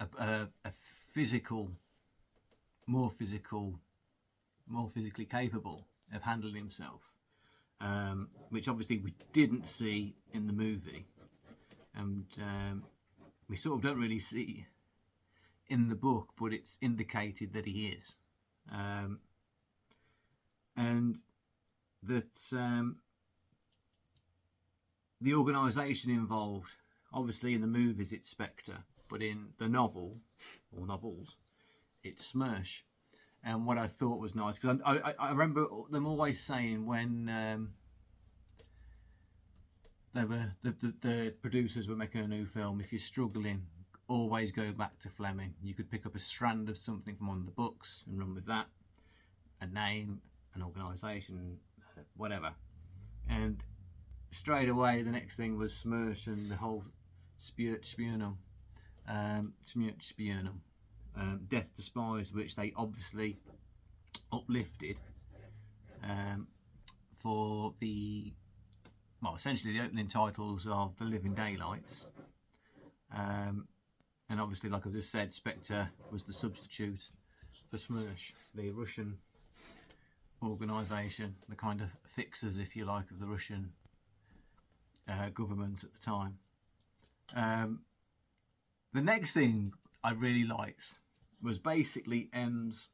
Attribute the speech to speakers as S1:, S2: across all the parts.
S1: a physical, more physically capable of handling himself, which obviously we didn't see in the movie, and we sort of don't really see in the book, but it's indicated that he is, and that the organisation involved, obviously in the movies it's Spectre, but in the novel or novels it's Smersh. And what I thought was nice, because I remember them always saying when they were the producers were making a new film, if you're struggling, always go back to Fleming. You could pick up a strand of something from one of the books and run with that, a name, an organisation, whatever. And straight away the next thing was Smersh and the whole Spionum, Death to Spies, which they obviously uplifted for the, well, essentially the opening titles of The Living Daylights. And obviously, like I just said, Spectre was the substitute for Smersh, the Russian organisation, the kind of fixers, if you like, of the Russian government at the time. The next thing I really liked was basically M's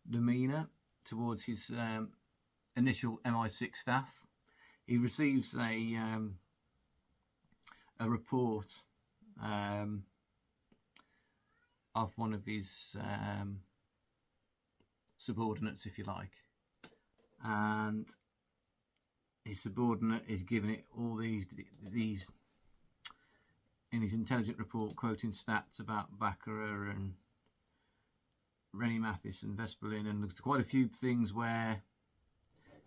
S1: demeanour towards his initial MI6 staff. He receives a report of one of his subordinates, if you like, and his subordinate is giving it all these in his intelligence report, quoting stats about Baccarat and Rennie Mathis and Vesperlin, and there's quite a few things where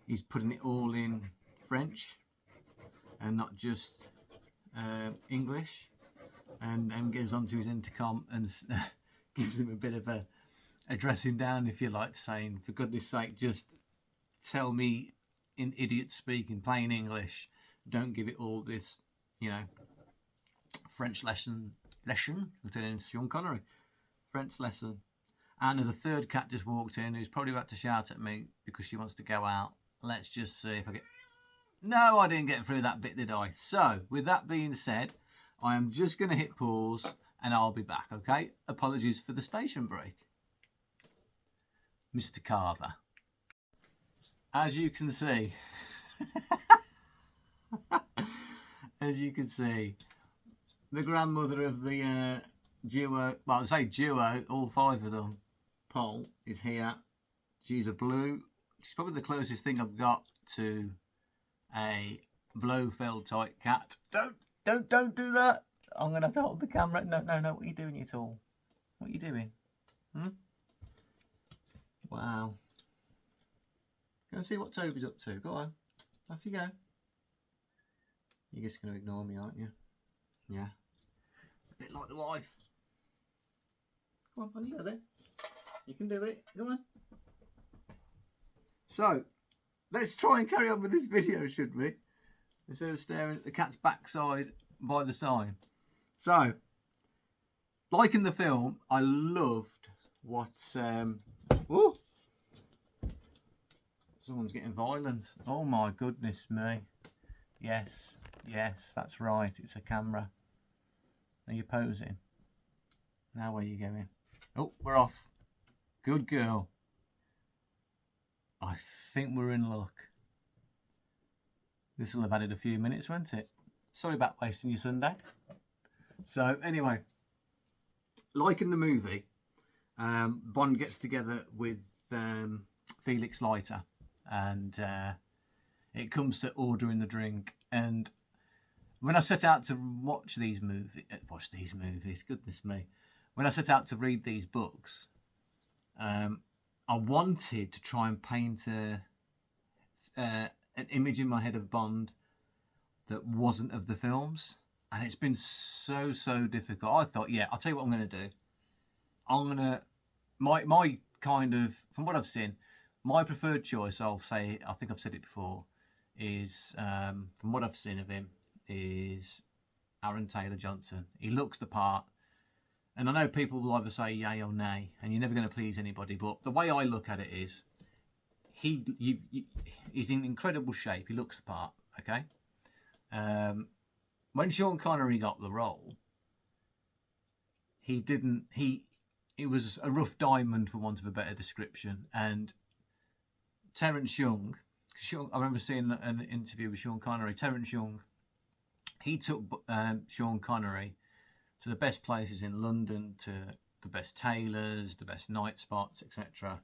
S1: he's putting it all in French and not just English, and goes onto his intercom and gives him a bit of a dressing down, if you like, saying, for goodness sake, just tell me in idiot speak, in plain English, don't give it all this, you know, French lesson, Lieutenant Sean Connery, French lesson. And there's a third cat just walked in who's probably about to shout at me because she wants to go out. Let's just see if I get... No, I didn't get through that bit, did I? So, with that being said, I am just going to hit pause and I'll be back, okay? Apologies for the station break. Mr. Carver. As you can see... as you can see, the grandmother of the duo, well, I say duo, all five of them, Pole, is here. She's a blue. She's probably the closest thing I've got to a Blofeld-type cat. Don't do that. I'm going to have to hold the camera. No. What are you doing, you tall? What are you doing? Wow. Go and see what Toby's up to. Go on. Off you go. You're just going to ignore me, aren't you? Yeah. A bit like the wife. Come on, you go then. You can do it. Come on. So, let's try and carry on with this video, should we? Instead of staring at the cat's backside by the sign. So, like in the film, I loved what... oh! Someone's getting violent. Oh my goodness me. Yes, that's right. It's a camera. Are you posing? Now where are you going? Oh, we're off. Good girl. I think we're in luck. This will have added a few minutes, won't it? Sorry about wasting your Sunday. So anyway, like in the movie, Bond gets together with Felix Leiter, and it comes to ordering the drink. And when I set out to watch these movies, goodness me, when I set out to read these books, I wanted to try and paint an image in my head of Bond that wasn't of the films, and it's been so difficult. I thought, yeah, I'll tell you what I'm going to do. I'm going to, my kind of, from what I've seen, my preferred choice, I'll say, I think I've said it before, is, from what I've seen of him, is Aaron Taylor Johnson. He looks the part. And I know people will either say yay or nay, and you're never going to please anybody. But the way I look at it is, he's in incredible shape. He looks the part. Okay. When Sean Connery got the role, he didn't. It was a rough diamond, for want of a better description. And Terence Young, I remember seeing an interview with Sean Connery. Terence Young, he took Sean Connery to the best places in London, to the best tailors, the best night spots, etc.,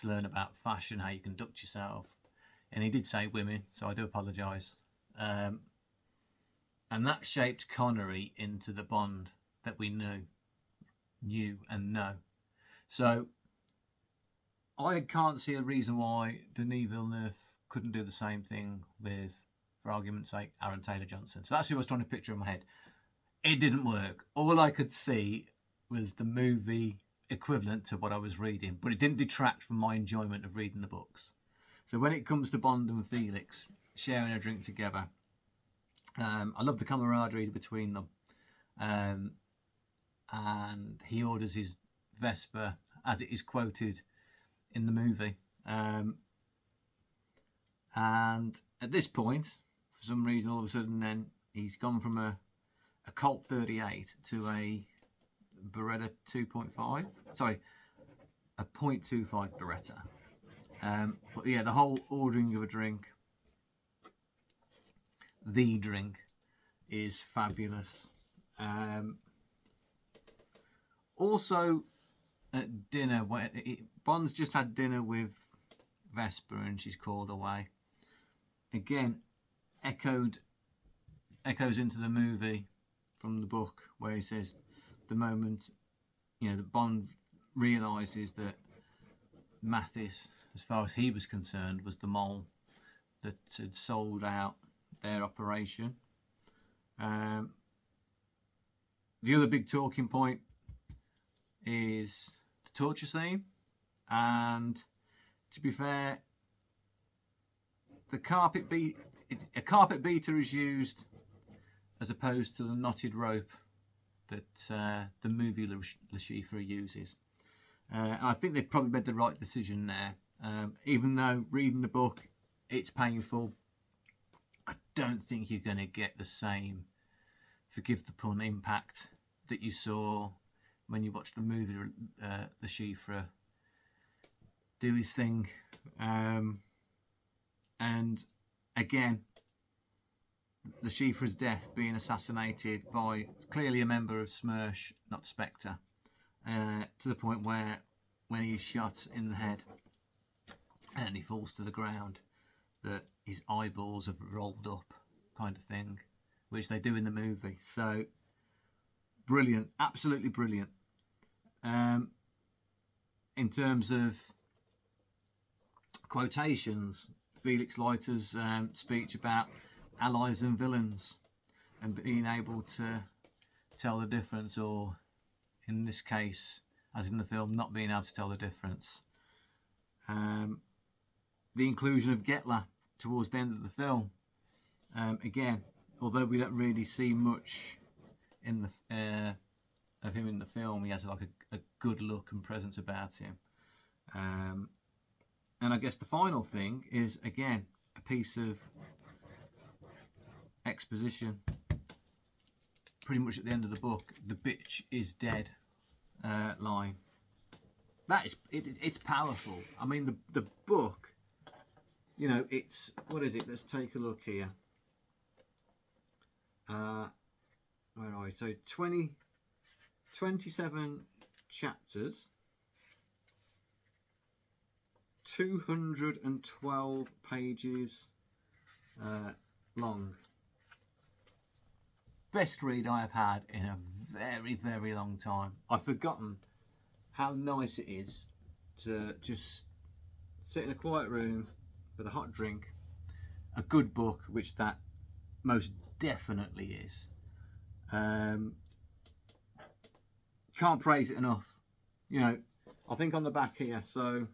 S1: to learn about fashion, how you conduct yourself. And he did say women, so I do apologise. And that shaped Connery into the Bond that we knew and know. So I can't see a reason why Denis Villeneuve couldn't do the same thing with, for argument's sake, Aaron Taylor-Johnson. So that's who I was trying to picture in my head. It didn't work. All I could see was the movie equivalent to what I was reading, but it didn't detract from my enjoyment of reading the books. So when it comes to Bond and Felix sharing a drink together, I love the camaraderie between them. And he orders his Vespa, as it is quoted in the movie. And at this point, for some reason, all of a sudden, then he's gone from a Colt 38 to a Beretta 2.5. Sorry, a .25 Beretta. But yeah, the whole ordering of a drink, the drink, is fabulous. Also, at dinner, Bond's just had dinner with Vesper and she's called away. Again, echoes into the movie from the book, where he says the moment, that Bond realises that Mathis, as far as he was concerned, was the mole that had sold out their operation. The other big talking point is the torture scene, and to be fair, a carpet beater is used as opposed to the knotted rope that the movie Le Chiffre uses. And I think they probably made the right decision there. Even though reading the book, it's painful, I don't think you're going to get the same, forgive the pun, impact that you saw when you watched the movie Le Chiffre do his thing. And again, Le Chiffre's death being assassinated by clearly a member of Smersh, not Spectre, to the point where when he's shot in the head and he falls to the ground, that his eyeballs have rolled up, kind of thing, which they do in the movie. So brilliant, absolutely brilliant. In terms of quotations, Felix Leiter's speech about allies and villains and being able to tell the difference, or in this case, as in the film, not being able to tell the difference. The inclusion of Getler towards the end of the film, again, although we don't really see much in the of him in the film, he has like a good look and presence about him. And I guess the final thing is, again, a piece of exposition. Pretty much at the end of the book, the bitch is dead line. That is, it's powerful. I mean, the book, it's, what is it? Let's take a look here. Where are we? So 27 chapters, 212 pages long. Best read I have had in a very, very long time. I've forgotten how nice it is to just sit in a quiet room with a hot drink, a good book, which that most definitely is. Can't praise it enough. I think on the back here, so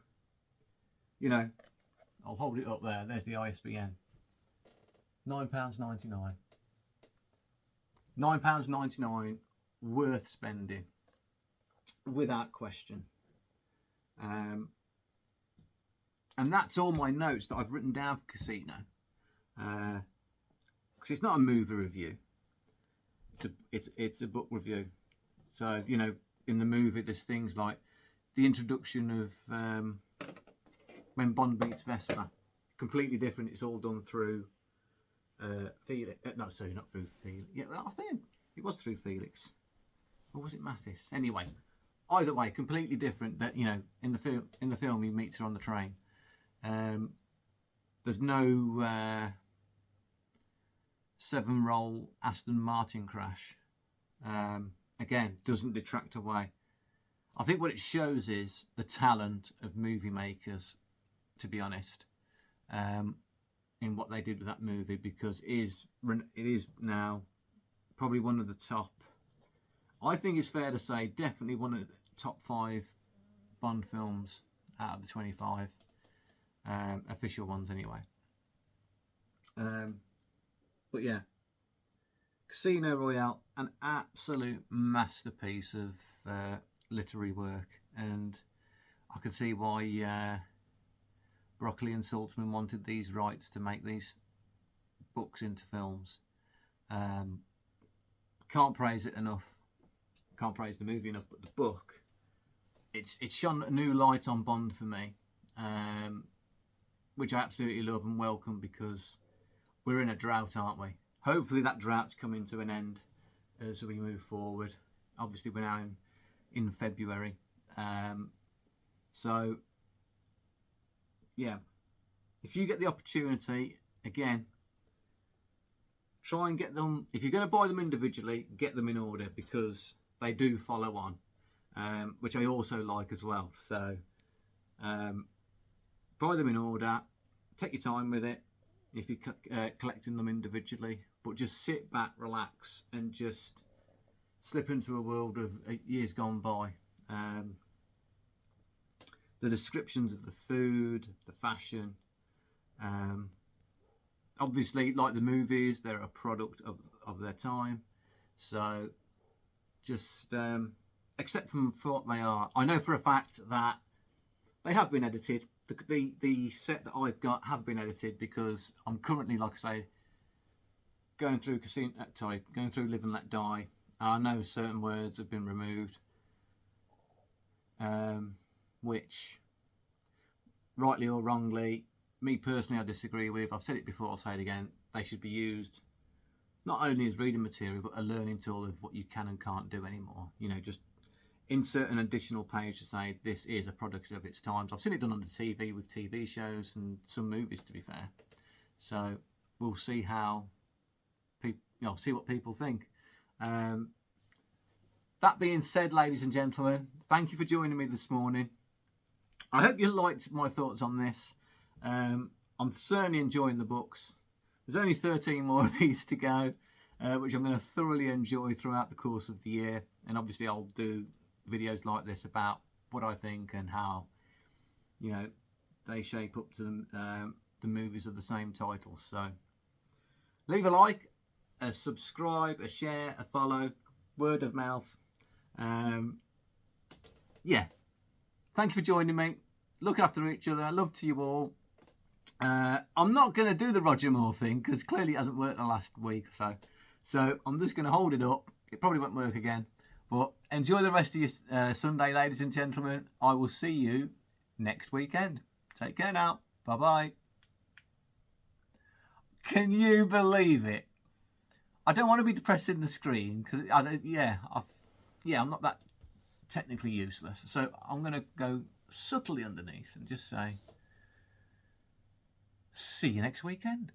S1: I'll hold it up there. There's the ISBN. £9.99. £9.99, worth spending. without question. And that's all my notes that I've written down for Casino, because it's not a movie review. It's a book review. So, you know, in the movie there's things like the introduction of when Bond meets Vesper. Completely different. It's all done through Felix. No, sorry, not through Felix. Yeah, I think it was through Felix. Or was it Mathis? Anyway, either way, completely different. That, you know, in the film he meets her on the train. There's no 7-roll Aston Martin crash. Again, doesn't detract away. I think what it shows is the talent of movie makers, to be honest, in what they did with that movie, because it is now probably one of the top, I think it's fair to say, definitely one of the top 5 Bond films out of the 25 official ones anyway. But yeah, Casino Royale, an absolute masterpiece of literary work, and I could see why Broccoli and Saltzman wanted these rights to make these books into films. Can't praise it enough. Can't praise the movie enough, but the book, it's shone a new light on Bond for me, which I absolutely love and welcome, because we're in a drought, aren't we? Hopefully that drought's coming to an end as we move forward. Obviously we're now in February. So yeah, if you get the opportunity, again, try and get them. If you're going to buy them individually, get them in order, because they do follow on, which I also like as well. So buy them in order, take your time with it if you're collecting them individually, but just sit back, relax, and just slip into a world of years gone by. The descriptions of the food, the fashion, obviously, like the movies, they're a product of their time, so just accept them for what they are. I know for a fact that they have been edited. The set that I've got have been edited, because I'm currently, like I say, going through Live and Let Die. I know certain words have been removed, which, rightly or wrongly, me personally, I disagree with. I've said it before, I'll say it again. They should be used not only as reading material, but a learning tool of what you can and can't do anymore. You know, just insert an additional page to say this is a product of its times. I've seen it done on the TV with TV shows and some movies, to be fair. So we'll see how people, see what people think. That being said, ladies and gentlemen, thank you for joining me this morning. I hope you liked my thoughts on this. I'm certainly enjoying the books. There's only 13 more of these to go, which I'm going to thoroughly enjoy throughout the course of the year. And obviously I'll do videos like this about what I think and how, you know, they shape up to the movies of the same title. So leave a like, a subscribe, a share, a follow, word of mouth. Yeah, thank you for joining me. Look after each other. Love to you all. I'm not going to do the Roger Moore thing, because clearly it hasn't worked the last week or so. So I'm just going to hold it up. It probably won't work again. But enjoy the rest of your Sunday, ladies and gentlemen. I will see you next weekend. Take care now. Bye-bye. Can you believe it? I don't want to be depressing the screen, because I'm not that technically useless. So I'm going to go subtly underneath and just say, see you next weekend.